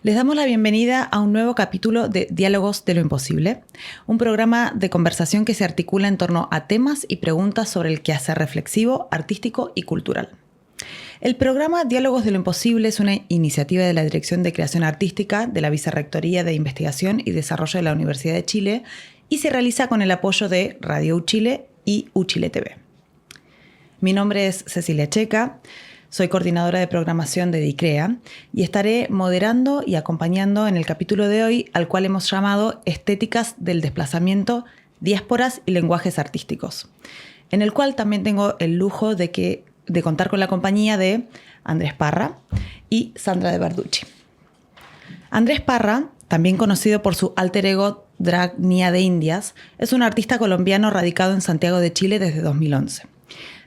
Les damos la bienvenida a un nuevo capítulo de Diálogos de lo Imposible, un programa de conversación que se articula en torno a temas y preguntas sobre el quehacer reflexivo, artístico y cultural. El programa Diálogos de lo Imposible es una iniciativa de la Dirección de Creación Artística de la Vicerrectoría de Investigación y Desarrollo de la Universidad de Chile y se realiza con el apoyo de Radio UChile y UChile TV. Mi nombre es Cecilia Checa. Soy coordinadora de programación de DICREA y estaré moderando y acompañando en el capítulo de hoy, al cual hemos llamado Estéticas del Desplazamiento, Diásporas y Lenguajes Artísticos, en el cual también tengo el lujo de contar con la compañía de Andrés Parra y Sandra de Verducci. Andrés Parra, también conocido por su alter ego drag Nia de Indias, es un artista colombiano radicado en Santiago de Chile desde 2011.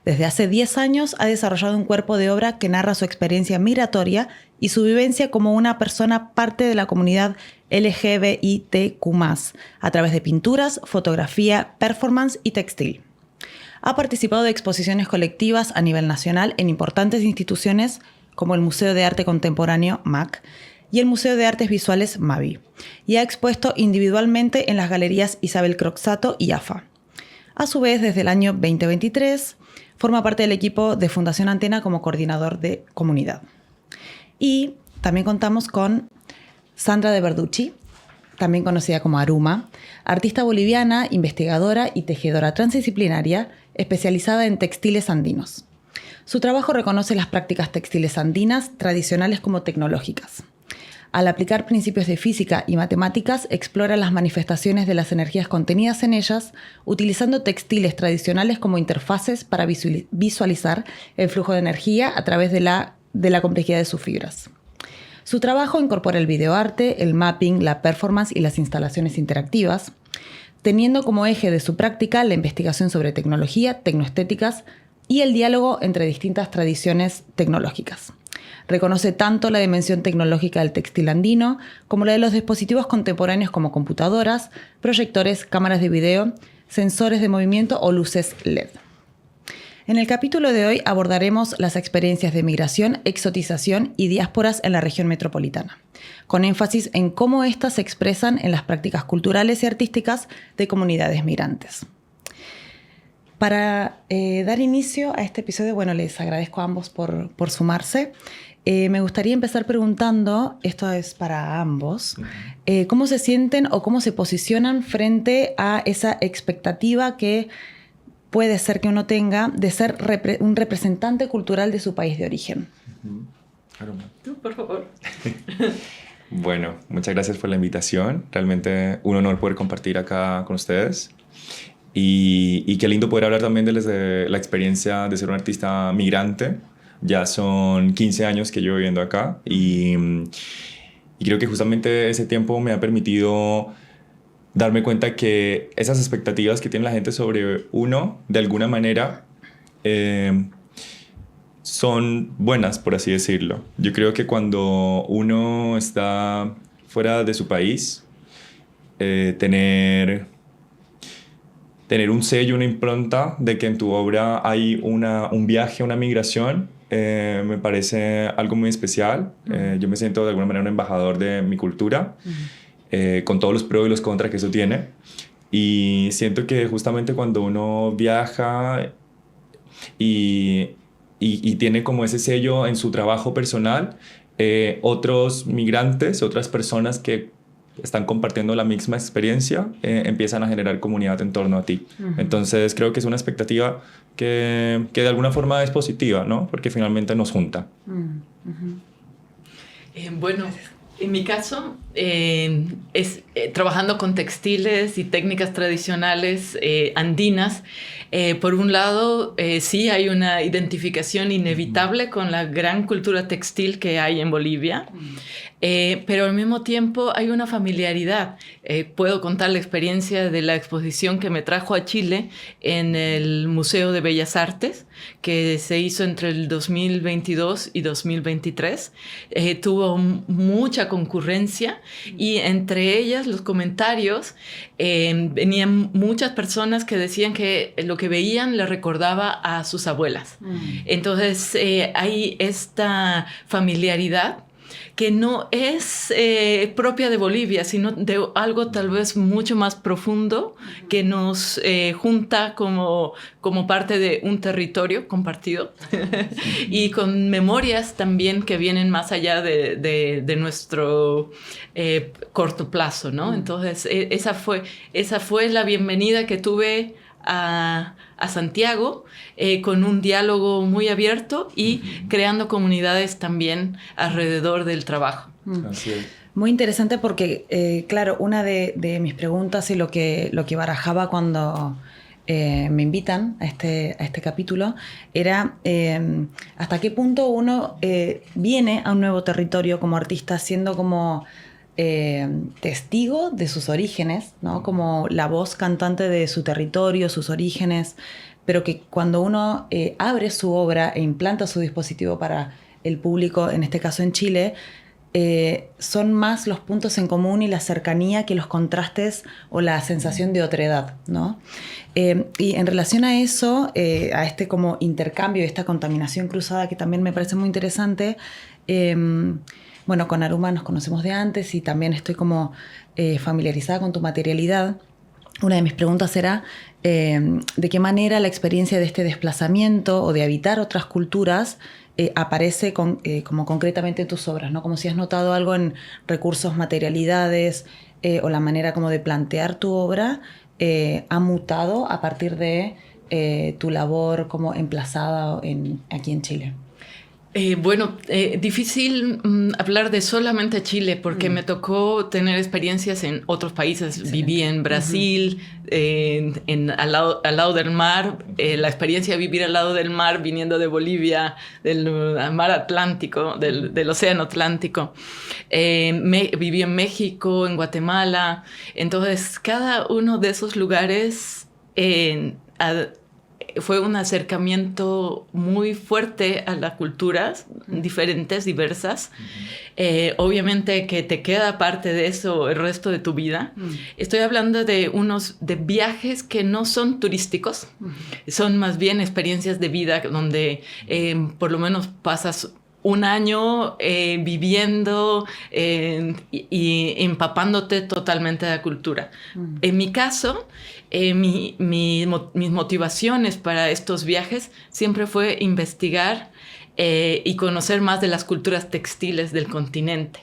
Desde hace 10 años ha desarrollado un cuerpo de obra que narra su experiencia migratoria y su vivencia como una persona parte de la comunidad LGBTQ+, a través de pinturas, fotografía, performance y textil. Ha participado de exposiciones colectivas a nivel nacional en importantes instituciones como el Museo de Arte Contemporáneo MAC y el Museo de Artes Visuales MAVI, y ha expuesto individualmente en las galerías Isabel Croxatto y AFA. A su vez, desde el año 2023, forma parte del equipo de Fundación Antena como coordinador de comunidad. Y también contamos con Sandra de Verducci, también conocida como Aruma, artista boliviana, investigadora y tejedora transdisciplinaria especializada en textiles andinos. Su trabajo reconoce las prácticas textiles andinas, tradicionales como tecnológicas. Al aplicar principios de física y matemáticas, explora las manifestaciones de las energías contenidas en ellas, utilizando textiles tradicionales como interfaces para visualizar el flujo de energía a través de la complejidad de sus fibras. Su trabajo incorpora el videoarte, el mapping, la performance y las instalaciones interactivas, teniendo como eje de su práctica la investigación sobre tecnología, tecnoestéticas y el diálogo entre distintas tradiciones tecnológicas. Reconoce tanto la dimensión tecnológica del textil andino como la de los dispositivos contemporáneos como computadoras, proyectores, cámaras de video, sensores de movimiento o luces LED. En el capítulo de hoy abordaremos las experiencias de migración, exotización y diásporas en la región metropolitana, con énfasis en cómo éstas se expresan en las prácticas culturales y artísticas de comunidades migrantes. Para dar inicio a este episodio, les agradezco a ambos por sumarse. Me gustaría empezar preguntando, esto es para ambos, ¿cómo se sienten o cómo se posicionan frente a esa expectativa que puede ser que uno tenga de ser un representante cultural de su país de origen? Tú, por favor. Bueno, muchas gracias por la invitación. Realmente un honor poder compartir acá con ustedes. Y qué lindo poder hablar también desde la experiencia de ser un artista migrante. Ya son 15 años que llevo viviendo acá y creo que justamente ese tiempo me ha permitido darme cuenta que esas expectativas que tiene la gente sobre uno, de alguna manera, son buenas, por así decirlo. Yo creo que cuando uno está fuera de su país, tener un sello, una impronta de que en tu obra hay un viaje, una migración, me parece algo muy especial. Yo me siento de alguna manera un embajador de mi cultura, con todos los pros y los contras que eso tiene. Y siento que justamente cuando uno viaja y tiene como ese sello en su trabajo personal, otros migrantes, otras personas que están compartiendo la misma experiencia, empiezan a generar comunidad en torno a ti. Entonces creo que es una expectativa que de alguna forma es positiva, ¿no? Porque finalmente nos junta. Bueno, en mi caso, trabajando con textiles y técnicas tradicionales andinas, por un lado, sí hay una identificación inevitable con la gran cultura textil que hay en Bolivia, pero al mismo tiempo hay una familiaridad. Puedo contar la experiencia de la exposición que me trajo a Chile en el Museo de Bellas Artes, que se hizo entre el 2022 y 2023. Tuvo mucha concurrencia y entre ellas los comentarios venían muchas personas que decían que lo que veían le recordaba a sus abuelas. Entonces hay esta familiaridad que no es propia de Bolivia, sino de algo tal vez mucho más profundo que nos junta como parte de un territorio compartido y con memorias también que vienen más allá de nuestro corto plazo, ¿no? Entonces, esa fue la bienvenida que tuve a Santiago, con un diálogo muy abierto y creando comunidades también alrededor del trabajo. Así es. Muy interesante porque, claro, una de mis preguntas y lo que barajaba cuando me invitan a este capítulo era hasta qué punto uno viene a un nuevo territorio como artista siendo como testigo de sus orígenes, ¿no? Como la voz cantante de su territorio, sus orígenes, pero que cuando uno abre su obra e implanta su dispositivo para el público, en este caso en Chile, son más los puntos en común y la cercanía que los contrastes o la sensación de otredad, ¿no? Y en relación a eso, a este como intercambio, esta contaminación cruzada que también me parece muy interesante, bueno, con Aruma nos conocemos de antes y también estoy como familiarizada con tu materialidad. Una de mis preguntas era de qué manera la experiencia de este desplazamiento o de habitar otras culturas aparece como concretamente en tus obras, ¿no? Como si has notado algo en recursos, materialidades o la manera como de plantear tu obra ha mutado a partir de tu labor como emplazada aquí en Chile. Bueno, difícil hablar de solamente Chile porque me tocó tener experiencias en otros países. Excelente. Viví en Brasil, al lado del mar. La experiencia de vivir al lado del mar viniendo de Bolivia, del mar Atlántico, del océano Atlántico. Viví en México, en Guatemala. Entonces, cada uno de esos lugares fue un acercamiento muy fuerte a las culturas diferentes, diversas. Obviamente que te queda parte de eso el resto de tu vida. Estoy hablando de viajes que no son turísticos, son más bien experiencias de vida donde por lo menos pasas un año viviendo y empapándote totalmente de la cultura. En mi caso, mis motivaciones para estos viajes siempre fue investigar y conocer más de las culturas textiles del continente.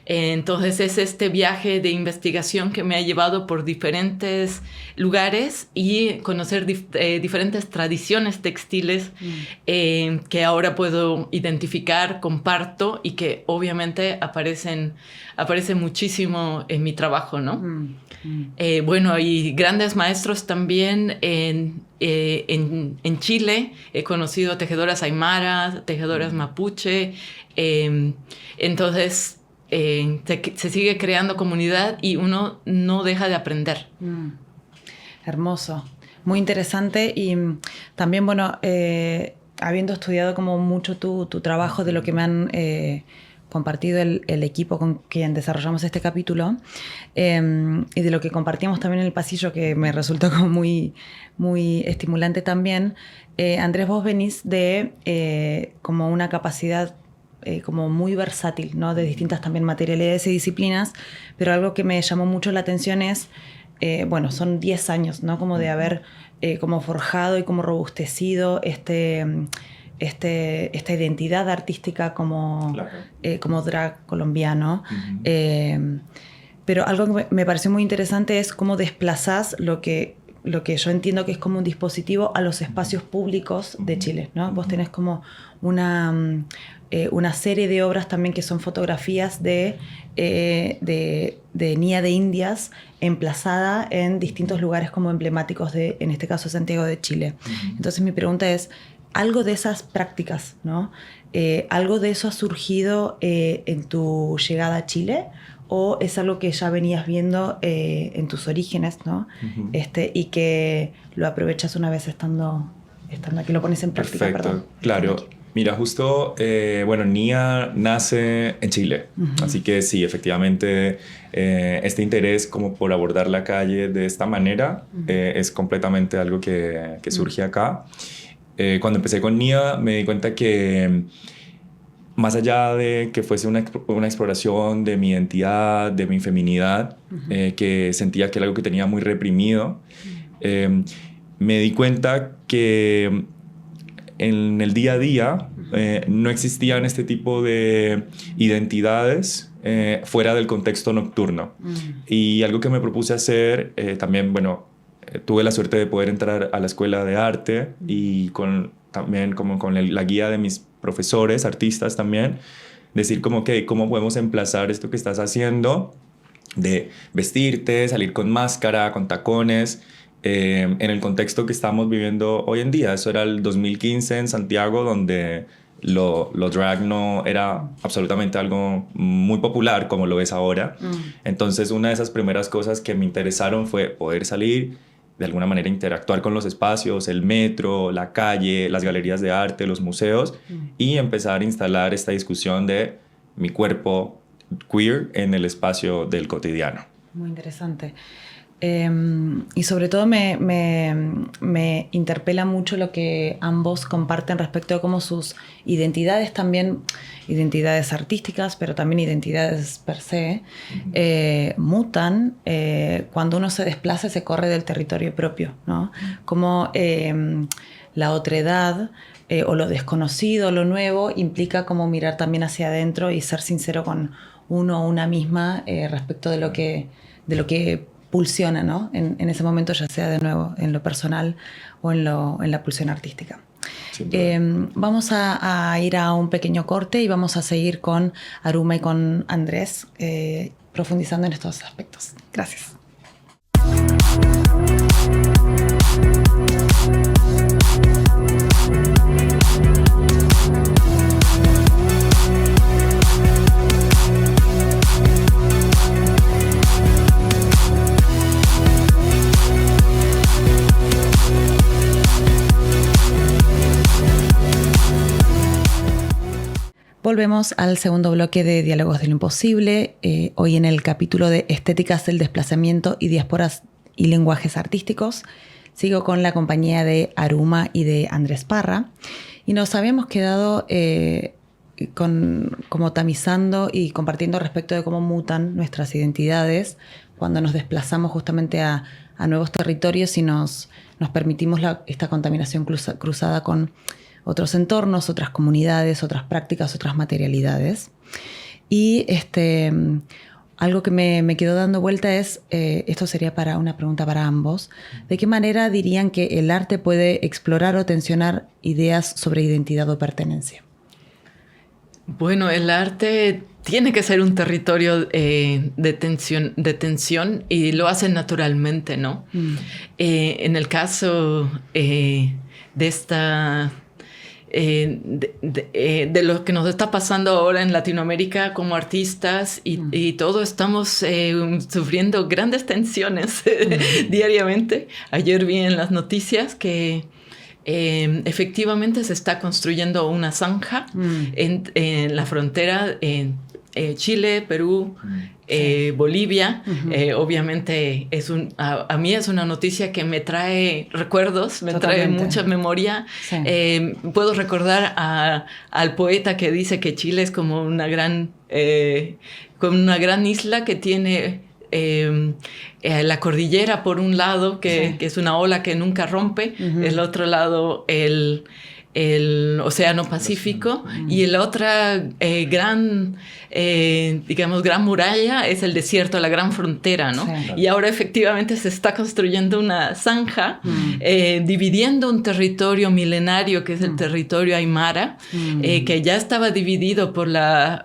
Entonces es este viaje de investigación que me ha llevado por diferentes lugares y conocer diferentes tradiciones textiles que ahora puedo identificar, comparto y que obviamente aparecen muchísimo en mi trabajo, ¿no? Bueno, hay grandes maestros también en Chile. He conocido tejedoras aymara, tejedoras mapuche. Entonces, se sigue creando comunidad y uno no deja de aprender. Hermoso. Muy interesante y también, bueno, habiendo estudiado como mucho tu trabajo de lo que me han compartido el equipo con quien desarrollamos este capítulo y de lo que compartíamos también en el pasillo, que me resultó como muy, muy estimulante también. Andrés, vos venís de como una capacidad como muy versátil, ¿no? De distintas también materialidades y disciplinas, pero algo que me llamó mucho la atención es, bueno, son 10 años, ¿no? Como de haber como forjado y como robustecido esta identidad artística como, claro, como drag colombiano. Pero algo que me pareció muy interesante es cómo desplazás lo que yo entiendo que es como un dispositivo a los espacios públicos de Chile, ¿no? Vos tenés como una serie de obras también que son fotografías de Nia de Indias emplazada en distintos lugares como emblemáticos en este caso, Santiago de Chile. Entonces mi pregunta es, algo de esas prácticas, ¿no? ¿Algo de eso ha surgido en tu llegada a Chile? ¿O es algo que ya venías viendo en tus orígenes, ¿no? Y que lo aprovechas una vez estando aquí, lo pones en práctica? Perfecto, perdón. claro. Mira, justo, bueno, Nia nace en Chile, así que sí, efectivamente, este interés como por abordar la calle de esta manera es completamente algo que surge acá. Cuando empecé con Nia me di cuenta que más allá de que fuese una exploración de mi identidad, de mi feminidad, que sentía que era algo que tenía muy reprimido, me di cuenta que en el día a día no existían este tipo de identidades fuera del contexto nocturno. Y algo que me propuse hacer, también, bueno, tuve la suerte de poder entrar a la escuela de arte y también como con la guía de mis profesores, artistas también, decir como que cómo podemos emplazar esto que estás haciendo de vestirte, salir con máscara, con tacones, en el contexto que estamos viviendo hoy en día. Eso era el 2015 en Santiago, donde lo drag no era absolutamente algo muy popular como lo es ahora. Entonces, una de esas primeras cosas que me interesaron fue poder salir, de alguna manera interactuar con los espacios, el metro, la calle, las galerías de arte, los museos, y empezar a instalar esta discusión de mi cuerpo queer en el espacio del cotidiano. Muy interesante. Y sobre todo me interpela mucho lo que ambos comparten respecto de cómo sus identidades también, identidades artísticas, pero también identidades per se, mutan cuando uno se desplaza y se corre del territorio propio, ¿no? Como la otredad o lo desconocido, lo nuevo, implica como mirar también hacia adentro y ser sincero con uno o una misma respecto de lo que pulsiona, ¿no? En ese momento, ya sea de nuevo en lo personal o en la pulsión artística. Vamos a ir a un pequeño corte y vamos a seguir con Aruma y con Andrés profundizando en estos aspectos. Gracias. Volvemos al segundo bloque de Diálogos de lo Imposible, hoy en el capítulo de Estéticas del Desplazamiento y Diásporas y Lenguajes Artísticos. Sigo con la compañía de Aruma y de Andrés Parra, y nos habíamos quedado como tamizando y compartiendo respecto de cómo mutan nuestras identidades cuando nos desplazamos justamente a nuevos territorios y nos permitimos esta contaminación cruzada con otros entornos, otras comunidades, otras prácticas, otras materialidades. Y algo que me quedó dando vuelta es, esto sería una pregunta para ambos, ¿de qué manera dirían que el arte puede explorar o tensionar ideas sobre identidad o pertenencia? Bueno, el arte tiene que ser un territorio de tensión y lo hace naturalmente, ¿no? En el caso de esta... de lo que nos está pasando ahora en Latinoamérica como artistas y todo, estamos sufriendo grandes tensiones diariamente. Ayer vi en las noticias que efectivamente se está construyendo una zanja en la frontera Chile, Perú, Bolivia. Obviamente a mí es una noticia que me trae recuerdos, me trae mucha memoria. Sí. Puedo recordar al poeta que dice que Chile es como una gran isla que tiene la cordillera por un lado, que es una ola que nunca rompe, el otro lado el Océano Pacífico, y la otra gran muralla es el desierto, la gran frontera, ¿no? Sí. Y ahora efectivamente se está construyendo una zanja dividiendo un territorio milenario que es el territorio aymara, que ya estaba dividido por la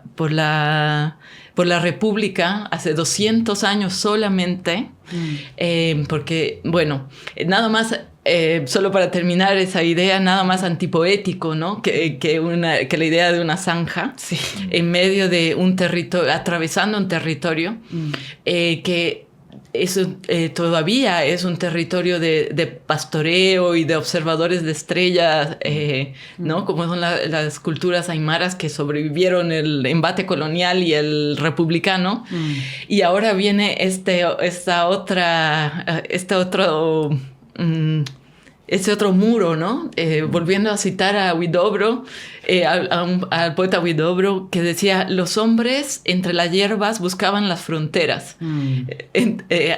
República hace 200 años solamente, porque, bueno, nada más... solo para terminar esa idea, nada más antipoético, ¿no? que la idea de una zanja en medio de un territorio, atravesando un territorio que eso todavía es un territorio de pastoreo y de observadores de estrellas, ¿no? Como son las culturas aymaras que sobrevivieron el embate colonial y el republicano. Y ahora viene este otro ese otro muro, ¿no? Volviendo a citar a Huidobro, al poeta Huidobro, que decía, los hombres entre las hierbas buscaban las fronteras.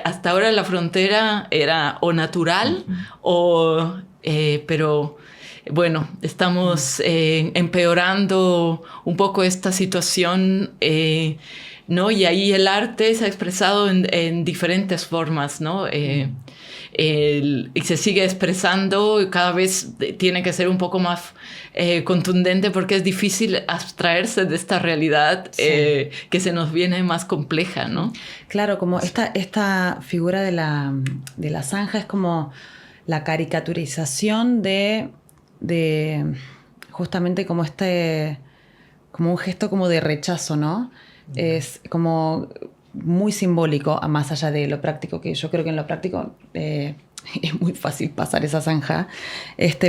Hasta ahora la frontera era o natural pero bueno, estamos empeorando un poco esta situación, ¿no? Y ahí el arte se ha expresado en diferentes formas, ¿no? Y se sigue expresando y cada vez tiene que ser un poco más contundente porque es difícil abstraerse de esta realidad que se nos viene más compleja, ¿no? Claro, como esta figura de la zanja es como la caricaturización de justamente como como un gesto como de rechazo, ¿no? Es como muy simbólico, más allá de lo práctico, que yo creo que en lo práctico es muy fácil pasar esa zanja,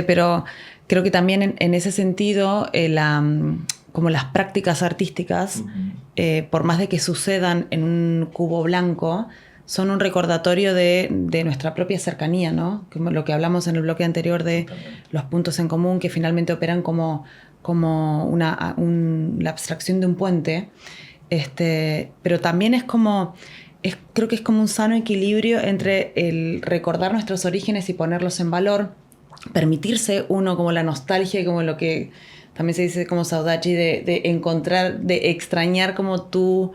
pero creo que también en ese sentido como las prácticas artísticas, por más de que sucedan en un cubo blanco, son un recordatorio de nuestra propia cercanía, ¿no? Como lo que hablamos en el bloque anterior de los puntos en común que finalmente operan como la abstracción de un puente. Pero también creo que es como un sano equilibrio entre el recordar nuestros orígenes y ponerlos en valor, permitirse uno como la nostalgia y como lo que también se dice como saudade de encontrar, de extrañar como tu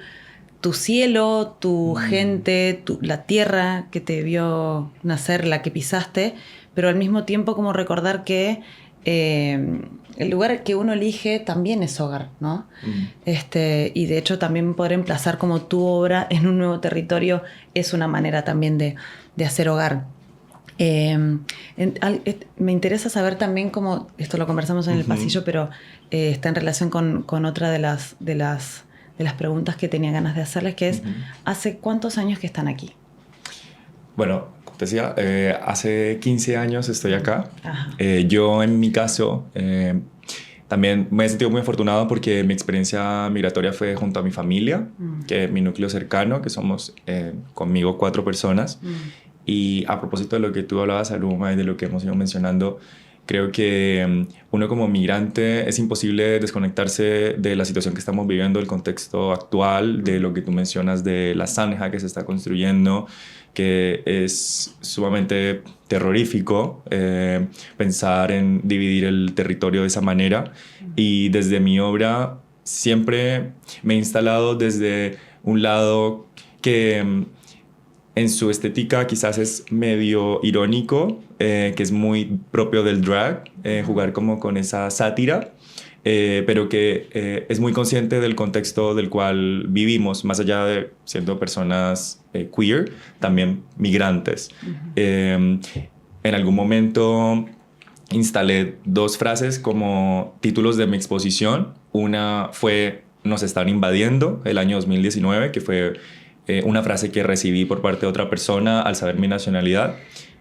cielo, tu gente, la tierra que te vio nacer, la que pisaste, pero al mismo tiempo como recordar que el lugar que uno elige también es hogar, ¿no? Y de hecho también poder emplazar como tu obra en un nuevo territorio es una manera también de hacer hogar. Me interesa saber también cómo, esto lo conversamos en el pasillo, pero está en relación con otra de las preguntas que tenía ganas de hacerles, que es, ¿hace cuántos años que están aquí? Bueno, como te decía, hace 15 años estoy acá. Yo, en mi caso, también me he sentido muy afortunado porque mi experiencia migratoria fue junto a mi familia, que es mi núcleo cercano, que somos conmigo 4 personas. Y a propósito de lo que tú hablabas, Aruma, y de lo que hemos ido mencionando, creo que uno como migrante es imposible desconectarse de la situación que estamos viviendo, el contexto actual, de lo que tú mencionas de la zanja que se está construyendo, que es sumamente terrorífico pensar en dividir el territorio de esa manera. Y desde mi obra siempre me he instalado desde un lado que en su estética quizás es medio irónico, que es muy propio del drag, jugar como con esa sátira, pero que es muy consciente del contexto del cual vivimos, más allá de siendo personas queer, también migrantes. En algún momento instalé 2 frases como títulos de mi exposición. Una fue "Nos están invadiendo", el año 2019, que fue una frase que recibí por parte de otra persona al saber mi nacionalidad,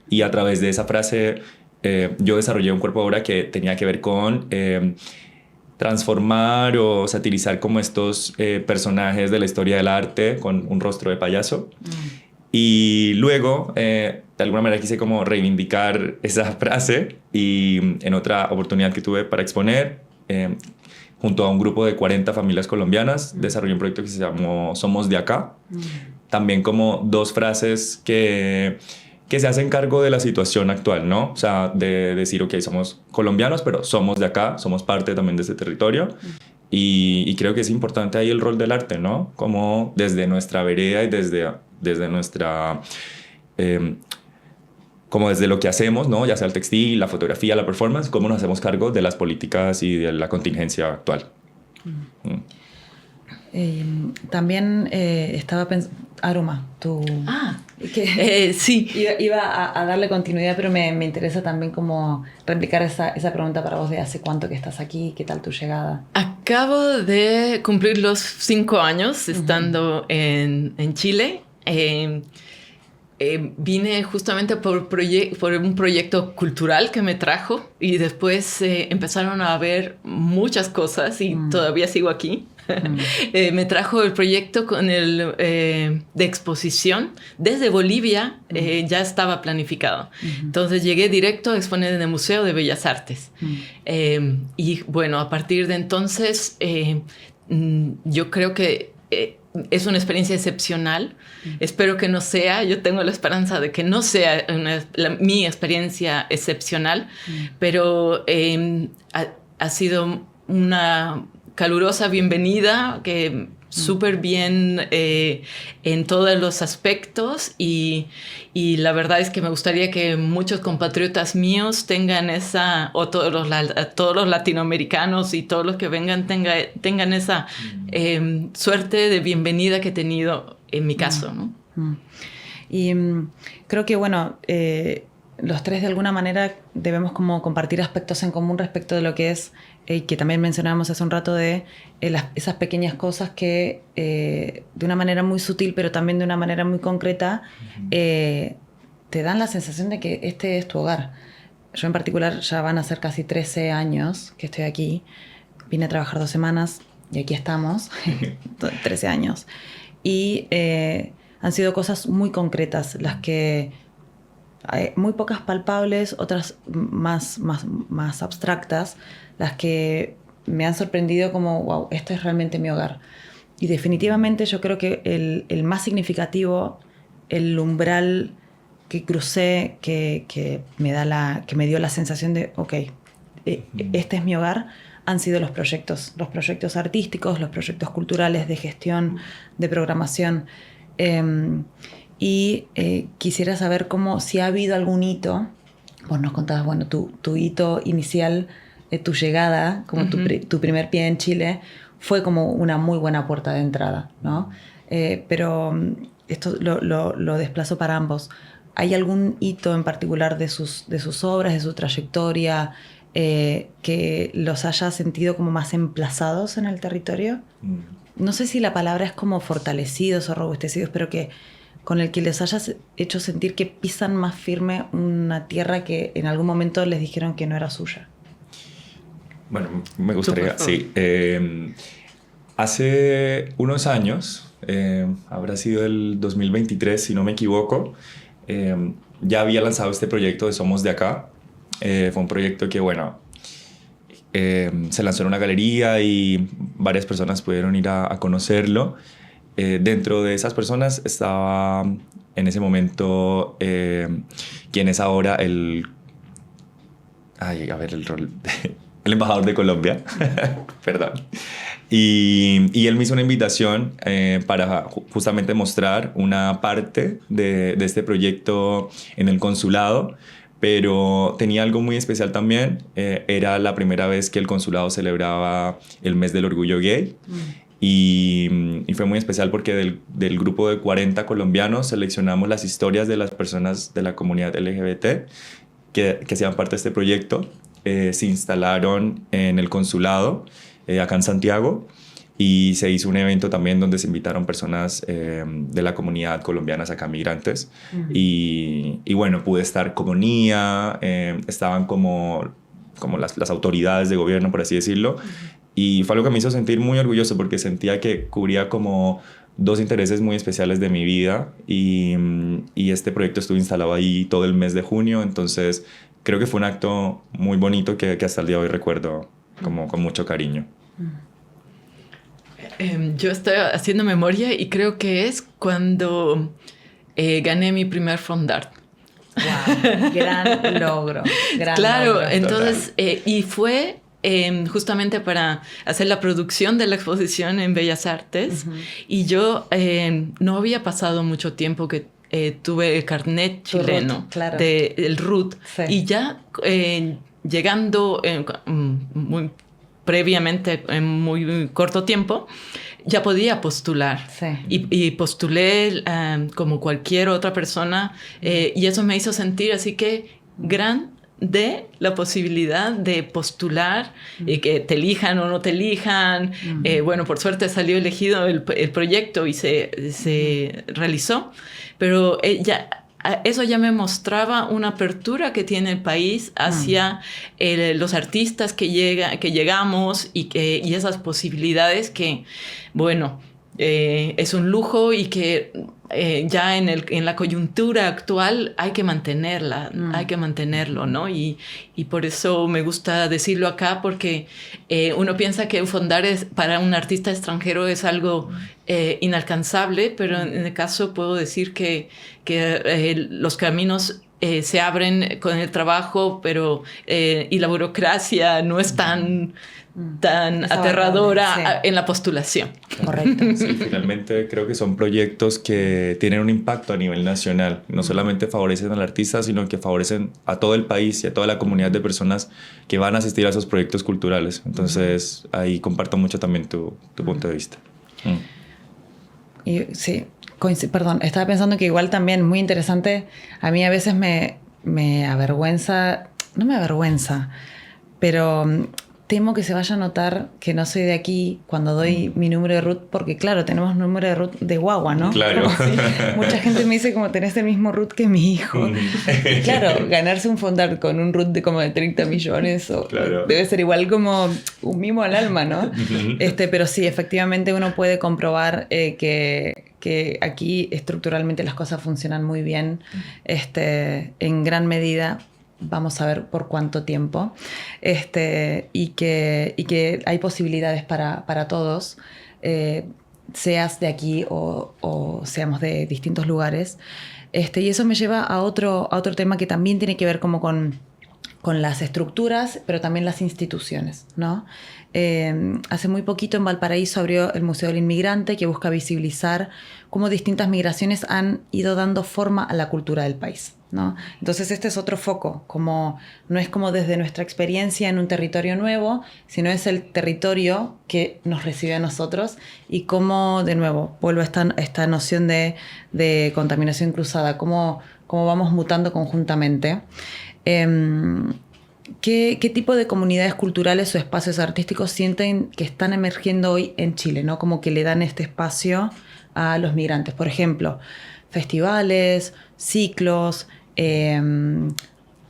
y a través de esa frase yo desarrollé un cuerpo de obra que tenía que ver con transformar o satirizar como estos personajes de la historia del arte con un rostro de payaso. Y luego, de alguna manera, quise como reivindicar esa frase, y en otra oportunidad que tuve para exponer, junto a un grupo de 40 familias colombianas, desarrollé un proyecto que se llamó Somos de Acá. También como 2 frases que se hacen cargo de la situación actual, ¿no? O sea, de decir, ok, somos colombianos, pero somos de acá, somos parte también de este territorio. Y creo que es importante ahí el rol del arte, ¿no? Como desde nuestra vereda y desde nuestra... como desde lo que hacemos, ¿no? Ya sea el textil, la fotografía, la performance, cómo nos hacemos cargo de las políticas y de la contingencia actual. También estaba pensando, Aruma, tú... Sí. Iba a darle continuidad, pero me interesa también como replicar esa pregunta para vos de hace cuánto que estás aquí, qué tal tu llegada. Acabo de cumplir los 5 años estando en Chile. Vine justamente por un proyecto cultural que me trajo, y después empezaron a haber muchas cosas y todavía sigo aquí. Me trajo el proyecto con el de exposición. Desde Bolivia ya estaba planificado. Entonces llegué directo a exponer en el Museo de Bellas Artes. Y bueno, a partir de entonces yo creo que es una experiencia excepcional. Espero que no sea, yo tengo la esperanza de que no sea mi experiencia excepcional, pero ha sido una calurosa bienvenida, que súper bien en todos los aspectos, y la verdad es que me gustaría que muchos compatriotas míos tengan esa, o todos los latinoamericanos y todos los que vengan tengan esa suerte de bienvenida que he tenido en mi caso, ¿no? Y creo que, bueno, los tres de alguna manera debemos como compartir aspectos en común respecto de lo que es, que también mencionábamos hace un rato, de esas pequeñas cosas que de una manera muy sutil, pero también de una manera muy concreta, te dan la sensación de que este es tu hogar. Yo en particular ya van a ser casi 13 años que estoy aquí. Vine a trabajar 2 semanas y aquí estamos, 13 años. Y han sido cosas muy concretas las que... muy pocas palpables, otras más abstractas, las que me han sorprendido como, wow, esto es realmente mi hogar. Y definitivamente yo creo que el más significativo, el umbral que crucé, que me dio la sensación de, ok, este es mi hogar, han sido los proyectos artísticos, los proyectos culturales, de gestión, de programación. Y quisiera saber si ha habido algún hito. Vos nos contabas, bueno, tu hito inicial, tu llegada, como tu primer pie en Chile, fue como una muy buena puerta de entrada, ¿no? Pero esto lo desplazo para ambos. ¿Hay algún hito en particular de sus obras, de su trayectoria, que los haya sentido como más emplazados en el territorio? No sé si la palabra es como fortalecidos o robustecidos, pero con el que les hayas hecho sentir que pisan más firme una tierra que en algún momento les dijeron que no era suya. Bueno, me gustaría, sí. Hace unos años, habrá sido el 2023, si no me equivoco, ya había lanzado este proyecto de Somos de Acá. Fue un proyecto que, bueno, se lanzó en una galería y varias personas pudieron ir a conocerlo. Dentro de esas personas estaba en ese momento quien es ahora el embajador de Colombia. Perdón. Y él me hizo una invitación para justamente mostrar una parte de este proyecto en el consulado, pero tenía algo muy especial también. Era la primera vez que el consulado celebraba el mes del orgullo gay. Y fue muy especial porque del grupo de 40 colombianos seleccionamos las historias de las personas de la comunidad LGBT que hacían parte de este proyecto. Se instalaron en el consulado acá en Santiago, y se hizo un evento también donde se invitaron personas de la comunidad colombiana acá, migrantes. Y bueno, pude estar como NIA, estaban como las autoridades de gobierno, por así decirlo. Y fue algo que me hizo sentir muy orgulloso porque sentía que cubría como 2 intereses muy especiales de mi vida, y este proyecto estuvo instalado ahí todo el mes de junio. Entonces creo que fue un acto muy bonito que hasta el día de hoy recuerdo como con mucho cariño. Yo estoy haciendo memoria y creo que es cuando gané mi primer Fondart. Wow, gran logro. Claro, logro. Entonces, y fue justamente para hacer la producción de la exposición en Bellas Artes. Y yo no había pasado mucho tiempo que tuve el carnet chileno, claro, del RUT. Sí. Y ya llegando muy previamente, en muy corto tiempo, ya podía postular. Sí. Y postulé como cualquier otra persona, y eso me hizo sentir así que de la posibilidad de postular, que te elijan o no te elijan. Bueno, por suerte salió elegido el proyecto y se realizó, pero ya eso ya me mostraba una apertura que tiene el país hacia los artistas que llegamos y esas posibilidades que, bueno, es un lujo y que ya en la coyuntura actual hay que mantenerla, hay que mantenerlo, ¿no? Y por eso me gusta decirlo acá, porque uno piensa que Ufondar para un artista extranjero es algo inalcanzable, pero en el caso puedo decir que los caminos se abren con el trabajo, pero y la burocracia no es tan aterradora en la postulación. Correcto. Sí, finalmente creo que son proyectos que tienen un impacto a nivel nacional. No solamente favorecen al artista, sino que favorecen a todo el país y a toda la comunidad de personas que van a asistir a esos proyectos culturales. Entonces, ahí comparto mucho también tu punto de vista. Y sí, perdón, estaba pensando que igual también muy interesante, a mí a veces me avergüenza, no me avergüenza, pero temo que se vaya a notar que no soy de aquí cuando doy mi número de root, porque claro, tenemos número de root de guagua, ¿no? Claro. Sí. Mucha gente me dice como tenés el mismo root que mi hijo. Y claro, ganarse un Fondar con un root de como de 30 millones claro. Debe ser igual como un mimo al alma, ¿no? Pero sí, efectivamente uno puede comprobar que aquí estructuralmente las cosas funcionan muy bien, en gran medida. Vamos a ver por cuánto tiempo, y que hay posibilidades para todos, seas de aquí o seamos de distintos lugares. Y eso me lleva a otro tema que también tiene que ver como con las estructuras, pero también las instituciones, ¿no? Hace muy poquito en Valparaíso abrió el Museo del Inmigrante, que busca visibilizar cómo distintas migraciones han ido dando forma a la cultura del país, ¿no? Entonces este es otro foco, como no es como desde nuestra experiencia en un territorio nuevo, sino es el territorio que nos recibe a nosotros y cómo, de nuevo, vuelvo a esta noción de contaminación cruzada, cómo vamos mutando conjuntamente. ¿Qué tipo de comunidades culturales o espacios artísticos sienten que están emergiendo hoy en Chile, ¿no? Como que le dan este espacio a los migrantes? Por ejemplo, festivales, ciclos,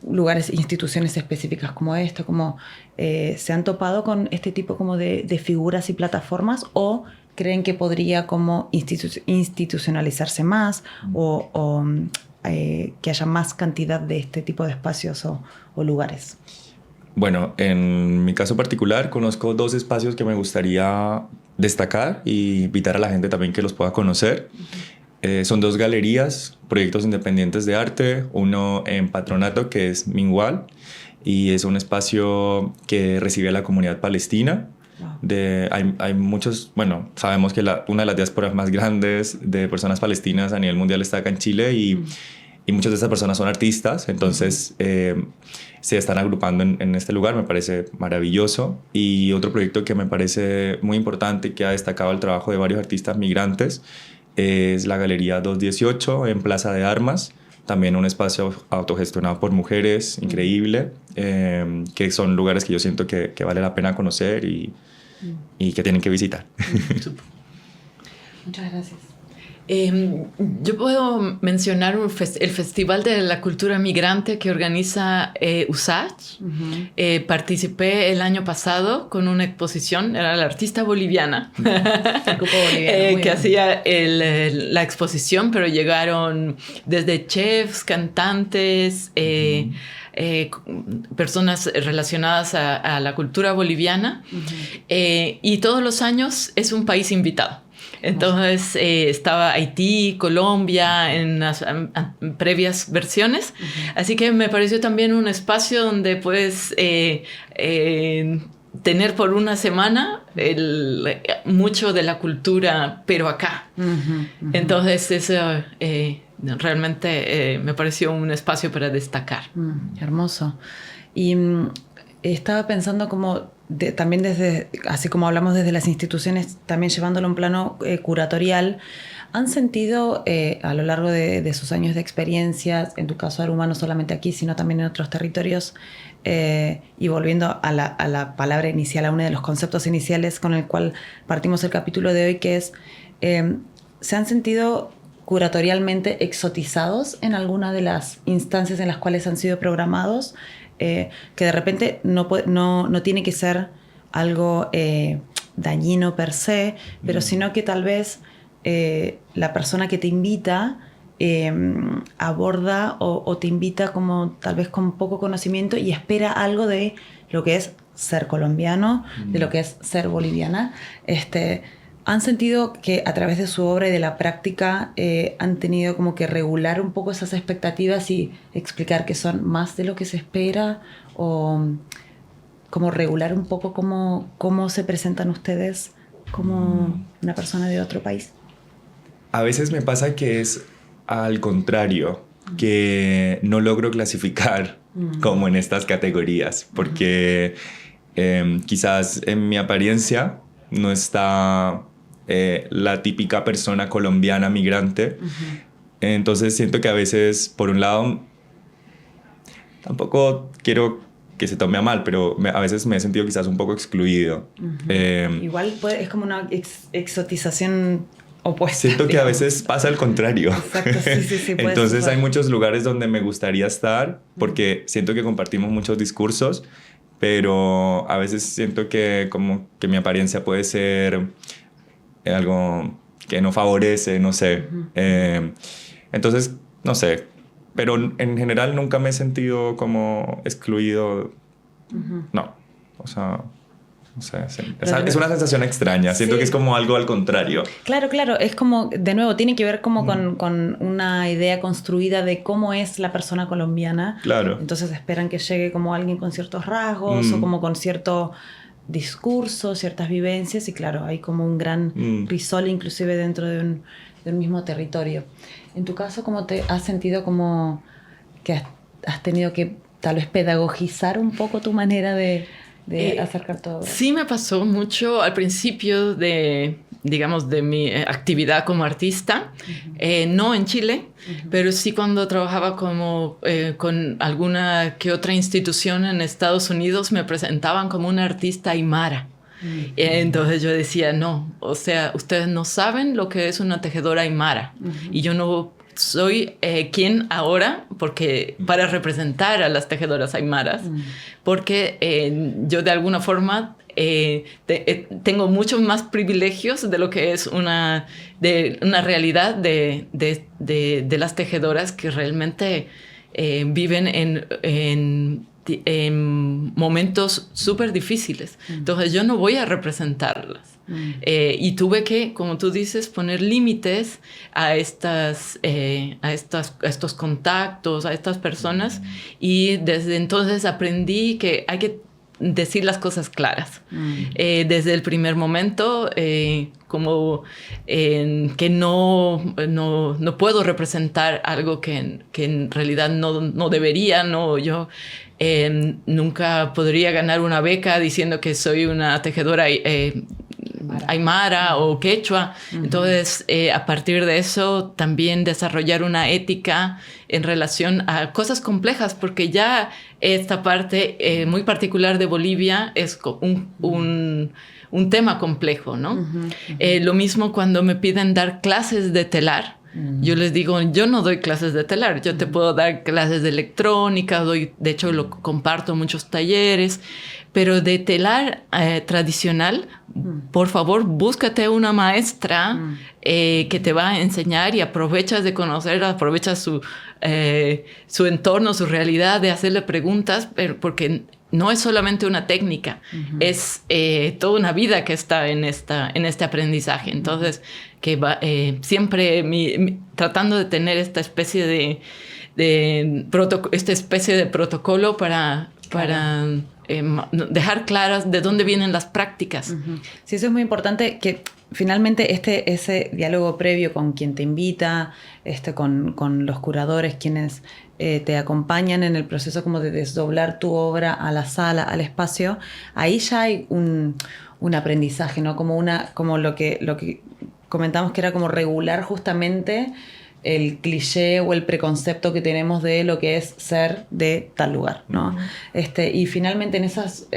lugares, instituciones específicas como esta, como ¿se han topado con este tipo como de figuras y plataformas o creen que podría como institucionalizarse más o que haya más cantidad de este tipo de espacios o lugares? Bueno, en mi caso particular conozco 2 espacios que me gustaría destacar y invitar a la gente también que los pueda conocer. Son 2 galerías, proyectos independientes de arte, uno en Patronato que es Mingual y es un espacio que recibe a la comunidad palestina. Hay muchos, bueno, sabemos que una de las diásporas más grandes de personas palestinas a nivel mundial está acá en Chile y muchas de esas personas son artistas, entonces se están agrupando en este lugar, me parece maravilloso. Y otro proyecto que me parece muy importante, que ha destacado el trabajo de varios artistas migrantes, es la Galería 218 en Plaza de Armas, también un espacio autogestionado por mujeres, increíble, que son lugares que yo siento que vale la pena conocer y que tienen que visitar. Muchas gracias. Yo puedo mencionar el Festival de la Cultura Migrante que organiza USACH. Participé el año pasado con una exposición, era la artista boliviana, que hacía la exposición, pero llegaron desde chefs, cantantes, personas relacionadas a la cultura boliviana, y todos los años es un país invitado. Entonces estaba Haití, Colombia en las previas versiones, así que me pareció también un espacio donde puedes tener por una semana mucho de la cultura, pero acá. Entonces eso realmente me pareció un espacio para destacar. Hermoso. Y estaba pensando como también desde, así como hablamos desde las instituciones, también llevándolo a un plano curatorial, ¿han sentido a lo largo de sus años de experiencia, en tu caso Aruma, no solamente aquí, sino también en otros territorios, y volviendo a la palabra inicial, a uno de los conceptos iniciales con el cual partimos el capítulo de hoy, que es, ¿se han sentido curatorialmente exotizados en alguna de las instancias en las cuales han sido programados, que de repente no tiene que ser algo dañino per se, pero sino que tal vez la persona que te invita aborda o te invita como tal vez con poco conocimiento y espera algo de lo que es ser colombiano, de lo que es ser boliviana. ¿Han sentido que a través de su obra y de la práctica han tenido como que regular un poco esas expectativas y explicar que son más de lo que se espera, o como regular un poco cómo se presentan ustedes como una persona de otro país? A veces me pasa que es al contrario, que no logro clasificar como en estas categorías, porque quizás en mi apariencia no está la típica persona colombiana migrante. Entonces siento que a veces, por un lado, tampoco quiero que se tome a mal, pero a veces me he sentido quizás un poco excluido. Igual es como una exotización opuesta. Siento que a veces pasa al contrario. Exacto, sí. Entonces hay muchos lugares donde me gustaría estar, porque siento que compartimos muchos discursos, pero a veces siento que como que mi apariencia puede ser algo que no favorece, no sé. Entonces, no sé. Pero en general nunca me he sentido como excluido. No. O sea, no sé. Es una sensación extraña. Siento que es como algo al contrario. Claro. Es como, de nuevo, tiene que ver como con una idea construida de cómo es la persona colombiana. Claro. Entonces esperan que llegue como alguien con ciertos rasgos o como con cierto discurso, ciertas vivencias, y claro, hay como un gran crisol inclusive dentro de un mismo territorio. En tu caso, ¿cómo te has sentido como que has tenido que tal vez pedagogizar un poco tu manera de acercar todo? Sí, me pasó mucho al principio de mi actividad como artista, no en Chile, pero sí cuando trabajaba con alguna que otra institución en Estados Unidos, me presentaban como una artista aymara. Entonces yo decía, no, o sea, ustedes no saben lo que es una tejedora aymara. Y yo no soy quien ahora para representar a las tejedoras aymaras, porque yo de alguna forma tengo muchos más privilegios de lo que es una realidad de las tejedoras que realmente viven en momentos súper difíciles. Entonces yo no voy a representarlas. Y tuve que, como tú dices, poner límites a estos contactos, a estas personas, y desde entonces aprendí que hay que decir las cosas claras. Desde el primer momento, como que no puedo representar algo que en realidad no debería, yo nunca podría ganar una beca diciendo que soy una tejedora aymara o quechua. Entonces, a partir de eso, también desarrollar una ética en relación a cosas complejas, porque ya esta parte muy particular de Bolivia es un tema complejo, ¿no? Lo mismo cuando me piden dar clases de telar. Yo les digo, yo no doy clases de telar, yo te puedo dar clases de electrónica, de hecho lo comparto en muchos talleres, pero de telar tradicional, por favor, búscate una maestra que te va a enseñar, y aprovechas de conocerla, aprovechas su entorno, su realidad, de hacerle preguntas, porque no es solamente una técnica, es toda una vida que está en este aprendizaje. Entonces, siempre tratando de tener esta especie de protocolo para dejar claras de dónde vienen las prácticas. Sí, eso es muy importante, que finalmente ese diálogo previo con quien te invita, con los curadores, quienes te acompañan en el proceso como de desdoblar tu obra a la sala, al espacio, ahí ya hay un aprendizaje, ¿no? Como lo que comentamos, que era como regular justamente el cliché o el preconcepto que tenemos de lo que es ser de tal lugar, ¿no? Y finalmente en esas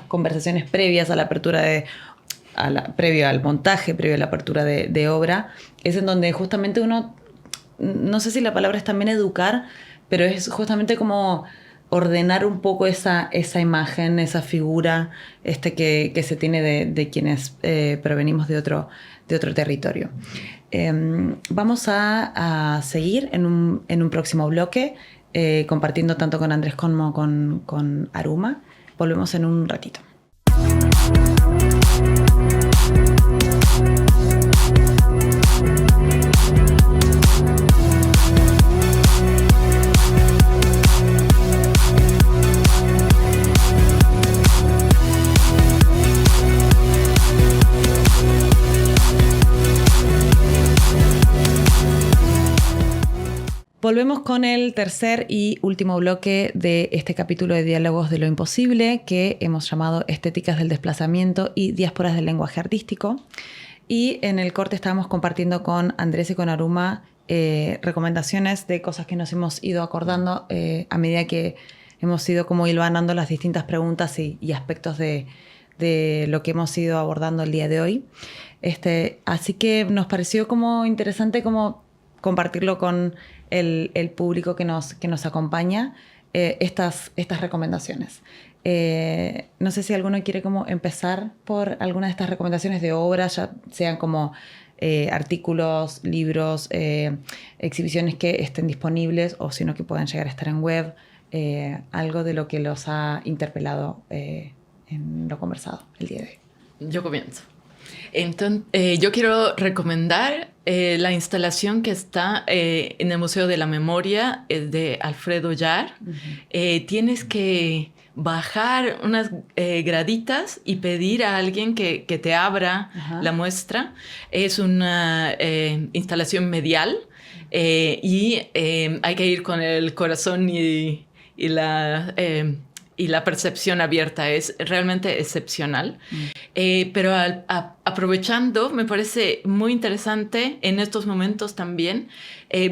conversaciones previas a la apertura de previo al montaje, previo a la apertura de obra, es en donde justamente uno, no sé si la palabra es también educar, pero es justamente como ordenar un poco esa imagen, esa figura que se tiene de quienes provenimos de otro territorio. Vamos a seguir en un próximo bloque, compartiendo tanto con Andrés como con Aruma. Volvemos en un ratito. Volvemos con el tercer y último bloque de este capítulo de Diálogos de lo Imposible, que hemos llamado Estéticas del Desplazamiento y Diásporas del Lenguaje Artístico. Y en el corte estábamos compartiendo con Andrés y con Aruma recomendaciones de cosas que nos hemos ido acordando a medida que hemos ido como hilvanando las distintas preguntas y aspectos de lo que hemos ido abordando el día de hoy. Así que nos pareció como interesante como compartirlo con el público que nos acompaña, estas recomendaciones. No sé si alguno quiere como empezar por alguna de estas recomendaciones de obras, ya sean como artículos, libros, exhibiciones que estén disponibles o sino que puedan llegar a estar en web, algo de lo que los ha interpelado en lo conversado el día de hoy. Yo comienzo. Entonces, yo quiero recomendar la instalación que está en el Museo de la Memoria de Alfredo Yar. Tienes que bajar unas graditas y pedir a alguien que te abra la muestra. Es una instalación medial y hay que ir con el corazón y la percepción abierta. Es realmente excepcional. Pero aprovechando, me parece muy interesante en estos momentos también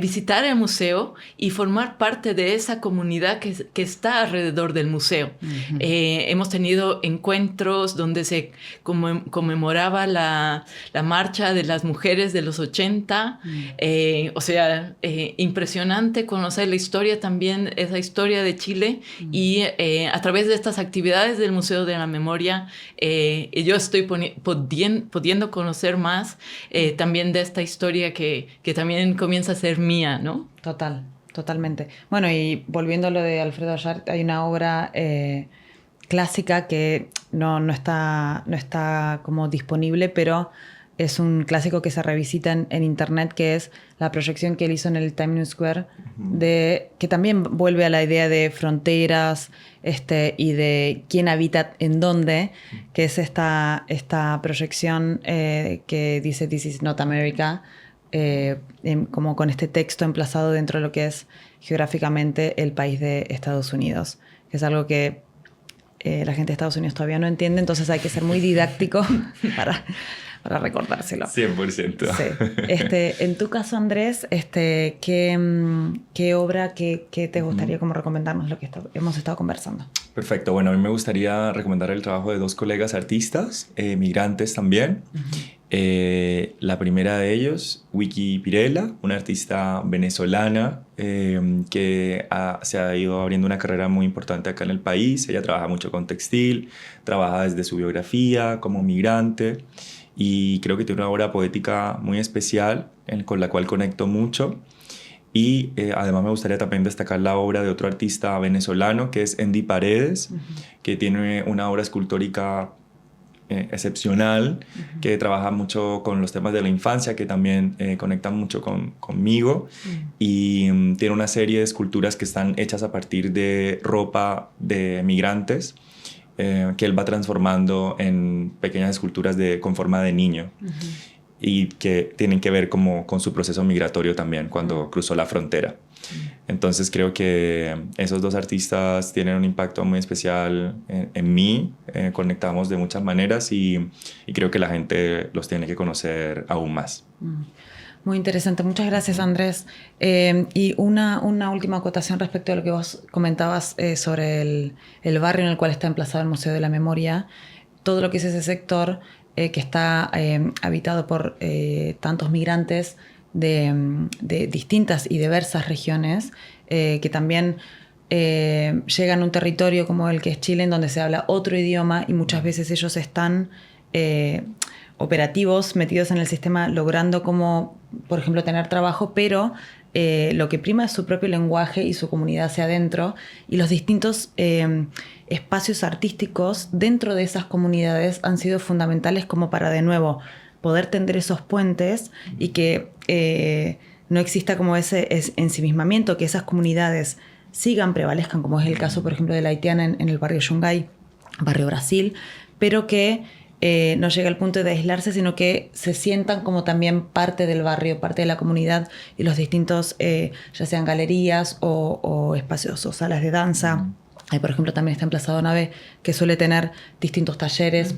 visitar el museo y formar parte de esa comunidad que está alrededor del museo. Hemos tenido encuentros donde se conmemoraba la marcha de las mujeres de los 80. O sea, impresionante conocer la historia también, esa historia de Chile. Y a través de estas actividades del Museo de la Memoria, yo estoy pudiendo conocer más también de esta historia que también comienza a ser mía, ¿no? Totalmente. Bueno, y volviendo a lo de Alfredo Yar, hay una obra clásica que no está como disponible, pero es un clásico que se revisita en internet, que es la proyección que él hizo en el Times New Square, que también vuelve a la idea de fronteras y de quién habita en dónde, que es esta proyección que dice This is not America, como con este texto emplazado dentro de lo que es geográficamente el país de Estados Unidos, que es algo que la gente de Estados Unidos todavía no entiende, entonces hay que ser muy didáctico para recordárselo. 100%. Sí. En tu caso, Andrés, ¿qué obra que te gustaría como recomendarnos lo que hemos estado conversando? Perfecto. Bueno, a mí me gustaría recomendar el trabajo de dos colegas artistas, migrantes también. La primera de ellos, Wiki Pirela, una artista venezolana que se ha ido abriendo una carrera muy importante acá en el país. Ella trabaja mucho con textil, trabaja desde su biografía como migrante y creo que tiene una obra poética muy especial con la cual conecto mucho. Y además me gustaría también destacar la obra de otro artista venezolano que es Andy Paredes, que tiene una obra escultórica excepcional, que trabaja mucho con los temas de la infancia, que también conectan mucho conmigo, y tiene una serie de esculturas que están hechas a partir de ropa de migrantes, que él va transformando en pequeñas esculturas con forma de niño, y que tienen que ver como con su proceso migratorio también, cuando cruzó la frontera. Entonces creo que esos dos artistas tienen un impacto muy especial en mí, conectamos de muchas maneras y creo que la gente los tiene que conocer aún más. Muy interesante, muchas gracias, Andrés. Y una última acotación respecto a lo que vos comentabas sobre el barrio en el cual está emplazado el Museo de la Memoria. Todo lo que es ese sector que está habitado por tantos migrantes de distintas y diversas regiones, que también llegan a un territorio como el que es Chile, en donde se habla otro idioma y muchas veces ellos están operativos, metidos en el sistema, logrando como, por ejemplo, tener trabajo, pero lo que prima es su propio lenguaje y su comunidad hacia adentro, y los distintos espacios artísticos dentro de esas comunidades han sido fundamentales como para, de nuevo, poder tender esos puentes y que no exista como ese ensimismamiento, que esas comunidades sigan, prevalezcan, como es el caso, por ejemplo, de la haitiana en el barrio Yungay, barrio Brasil, pero que no llega al punto de aislarse, sino que se sientan como también parte del barrio, parte de la comunidad, y los distintos, ya sean galerías o espacios o salas de danza. Por ejemplo, también está Emplazado Nave, que suele tener distintos talleres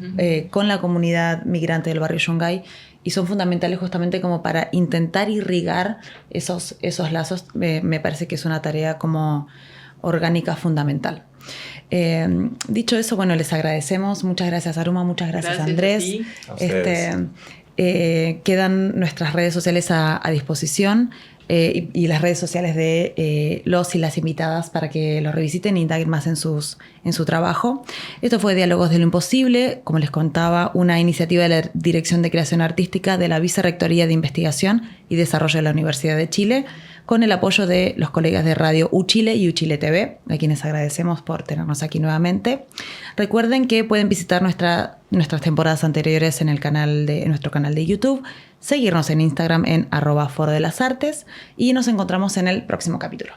con la comunidad migrante del barrio Yungay, y son fundamentales justamente como para intentar irrigar esos lazos. Me parece que es una tarea como orgánica fundamental. Dicho eso, bueno, les agradecemos. Muchas gracias, Aruma. Muchas gracias Andrés. Quedan nuestras redes sociales a disposición, y las redes sociales de los y las invitadas, para que los revisiten e indaguen más en su trabajo. Esto fue Diálogos de lo Imposible, como les contaba, una iniciativa de la Dirección de Creación Artística de la Vicerrectoría de Investigación y Desarrollo de la Universidad de Chile, con el apoyo de los colegas de Radio UChile y UChile TV, a quienes agradecemos por tenernos aquí nuevamente. Recuerden que pueden visitar nuestras temporadas anteriores en nuestro canal de YouTube, seguirnos en Instagram en @forodelasartes, y nos encontramos en el próximo capítulo.